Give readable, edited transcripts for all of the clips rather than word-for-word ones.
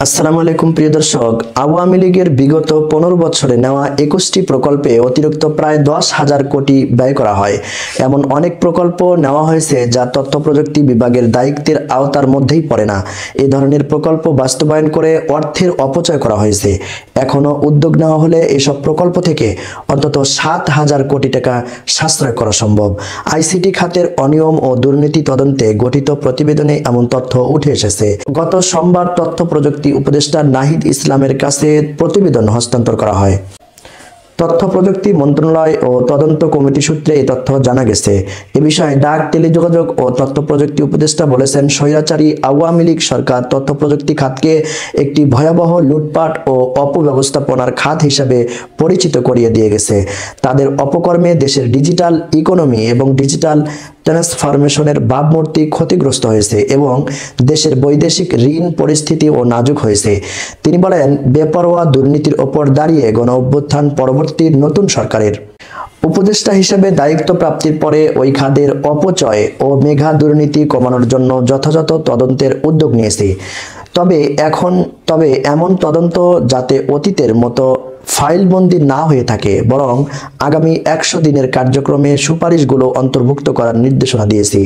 আসসালামু আলাইকুম প্রিয় দর্শক, আওয়ামী লীগের বিগত 15 বছরে নেওয়া 21টি প্রকল্পে অতিরিক্ত প্রায় 10,000 কোটি ব্যয় করা হয়। এমন অনেক প্রকল্প নেওয়া হয়েছে যা তথ্য প্রযুক্তি বিভাগের দায়িত্বের আওতার মধ্যেই পড়ে না। এই ধরনের প্রকল্প বাস্তবায়ন করে অর্থের অপচয় করা হয়েছে। এখনো উদ্যোগ নেওয়া হলে এসব প্রকল্প থেকে অন্তত 7,000 কোটি টাকা সাশ্রয় করা সম্ভব। আইসিটি খাতের অনিয়ম ও দুর্নীতি তদন্তে গঠিত প্রতিবেদনে এমন তথ্য উঠে এসেছে। গত সোমবার তথ্য প্রযুক্তি উপদেষ্টা নাহিদ ইসলামের কাছে প্রতিবেদন হস্তান্তর করা হয়। তথ্য প্রযুক্তি মন্ত্রণালয় ও তদন্ত কমিটি সূত্রে এই তথ্য জানা গেছে। এ বিষয়ে ডাক, টেলিযোগাযোগ ও তথ্য প্রযুক্তি উপদেষ্টা বলেছেন, স্বৈরাচারী আওয়ামী লীগ সরকার তথ্য প্রযুক্তি খাতকে একটি ভয়াবহ লুটপাট ও অপব্যবস্থাপনার খাত হিসাবে পরিচিত করিয়ে দিয়ে গেছে। তাদের অপকর্মে দেশের ডিজিটাল ইকোনমি এবং ডিজিটাল ট্রান্সফরমেশনের ভাবমূর্তি ক্ষতিগ্রস্ত হয়েছে এবং দেশের বৈদেশিক ঋণ পরিস্থিতিও নাজুক হয়েছে। তিনি বলেন, বেপরোয়া দুর্নীতির ওপর দাঁড়িয়ে গণ অভ্যুত্থান পরবর্তী নতুন সরকারের উপদেষ্টা হিসেবে দায়িত্ব প্রাপ্তির পরে ওই খাতের অপচয় ও মেঘা দুর্নীতি কমানোর জন্য যথাযথ তদন্তের উদ্যোগ নিয়েছে। তবে এমন তদন্ত যাতে অতীতের মতো ফাইলবন্দি না হয়ে থাকে, বরং আগামী 100 দিনের কার্যক্রমে সুপারিশগুলো অন্তর্ভুক্ত করার নির্দেশনা দিয়েছি।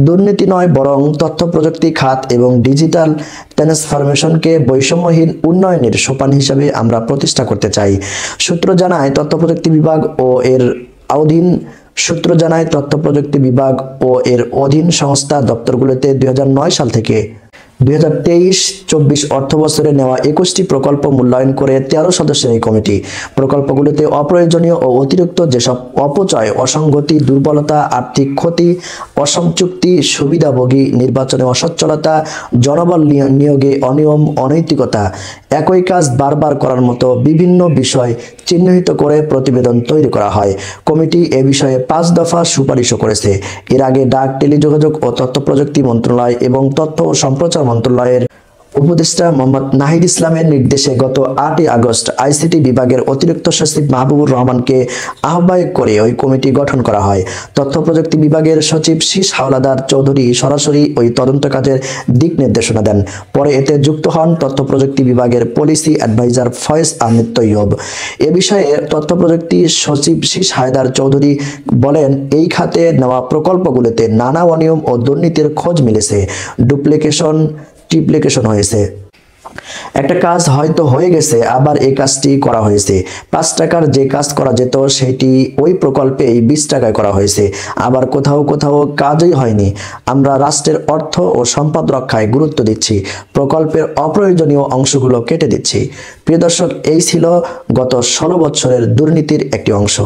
দুর্নীতি নয়, বরং তথ্য প্রযুক্তি খাত এবং ডিজিটাল ট্রান্সফরমেশনকে বৈষম্যহীন উন্নয়নের সোপান হিসাবে আমরা প্রতিষ্ঠা করতে চাই। সূত্র জানায় তথ্য প্রযুক্তি বিভাগ ও এর অধীন সংস্থা দপ্তরগুলোতে 2009 সাল থেকে 2023-24 অর্থ বছরে নেওয়া 21টি প্রকল্প মূল্যায়ন করে 13 সদস্যের এই কমিটি প্রকল্পগুলোতে অপ্রয়োজনীয় ও অতিরিক্ত যেসব অপচয়, অসঙ্গতি, দুর্বলতা, আর্থিক ক্ষতি, অসংযুক্তি, সুবিধাভোগী নির্বাচনে অসচ্ছলতা, জনবল নিয়োগে অনিয়ম, অনৈতিকতা, একই কাজ বারবার করার মতো বিভিন্ন বিষয় চিহ্নিত করে প্রতিবেদন তৈরি করা হয়। কমিটি এ বিষয়ে 5 দফা সুপারিশও করেছে। এর আগে ডাক, টেলিযোগাযোগ ও তথ্য প্রযুক্তি মন্ত্রণালয় এবং তথ্য ও সম্প্রচার মন্ত্রণালয়ের উপদেষ্টা মোহাম্মদ নাহিদ ইসলামের নির্দেশে গত 8 আগস্ট আইসিটি বিভাগের অতিরিক্ত সচিব মাহবুবুর রহমানকে আহ্বায়ক করে ওই কমিটি গঠন করা হয়। তথ্য প্রযুক্তি বিভাগের সচিব শীষ হাওলাদার চৌধুরী সরাসরি ওই তদন্ত কাজের দিক নির্দেশনা দেন। পরে এতে যুক্ত হন তথ্য প্রযুক্তি বিভাগের পলিসি অ্যাডভাইজার ফয়েজ আহমেদ তৈয়ব। এ বিষয়ে তথ্য প্রযুক্তি সচিব শীষ হায়দার চৌধুরী বলেন, এই খাতে নেওয়া প্রকল্পগুলোতে নানা অনিয়ম ও দুর্নীতির খোঁজ মিলেছে, ট্রিপ্লিকেশন হয়েছে। একটা কাজ হয়তো হয়ে গেছে, আবার এই কাজটি করা হয়েছে। 5 টাকার যে কাজ করা যেত সেটি ওই প্রকল্পেই 20 টাকায় করা হয়েছে। আবার কোথাও কাজই হয়নি। আমরা রাষ্ট্রের অর্থ ও সম্পদ রক্ষায় গুরুত্ব দিচ্ছি, প্রকল্পের অপ্রয়োজনীয় অংশগুলো কেটে দিচ্ছি। প্রিয় দর্শক, এই ছিল গত 16 বছরের দুর্নীতির একটি অংশ।